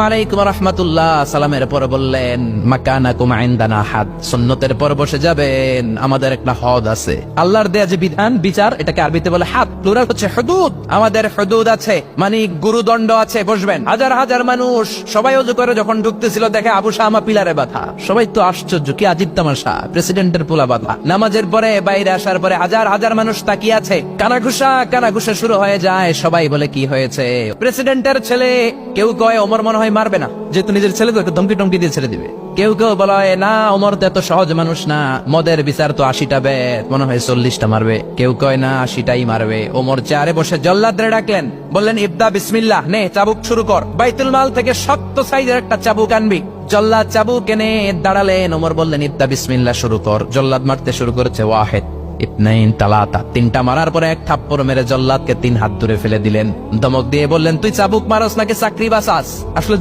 আলাইকুম রাহমাতুল্লাহ সালামের পর বললেন মাকানাকুম ইনদানা হাদ, সুন্নতের পর বসে যাবেন, আমাদের একটা হদ আছে। আল্লাহর দেয়া যে বিধান বিচার, এটাকে আরবিতে বলে হাদ, প্লুরাল হচ্ছে হুদুদ। আমাদের হুদুদ আছে, মানে গুরুদণ্ড আছে, বসবেন। হাজার হাজার মানুষ সবাই ওযু করে যখন ঢুকতেছিল দেখে আবু শামা পিলারে বাঁধা। সবাই তো আশ্চর্য, কি আজীব তামাশা, প্রেসিডেন্টের পোলা বাঁধা। নামাজের পরে বাইরে আসার পরে হাজার হাজার মানুষ তাকিয়ে আছে, কানাঘুষা শুরু হয়ে যায়। সবাই বলে কি হয়েছে? প্রেসিডেন্টের ছেলে। কেউ কয় ওমর মনে হয় মারবে না, যেহেতু নিজের ছেলে তো ধমকি টমকি দিয়ে ছেড়ে দিবে। কেউ কেউ বলে না, ওমর তো এত সহজ মানুষ না, মদের বিচার তো 80টা বেদ, মনে হয় 40টা মারবে। কেউ কয় না, 80টাই মারবে। ওমর চেয়ারে বসে জল্লাদরে ডাকলেন, বললেন ইবদা বিসমিল্লাহ, নে চাবুক শুরু কর। বাইতুল মাল থেকে শক্ত সাইজের একটা চাবুক আনবি। জল্লাদ চাবুক এনে দাঁড়ালেন। ওমর বললেন ইবদা বিসমিল্লাহ, শুরু কর। জল্লাদ মারতে শুরু করেছে। ওয়াহেদ ইতনাইন তালাতা, 3টা মারার পরে এক থাপ্পড় মেরে জল্লাদকে 3 হাত দূরে ফেলে দিলেন। ধমক দিয়ে বললেন, তুই চাবুক মারস নাকি চাকরি বাঁচাস? আসলে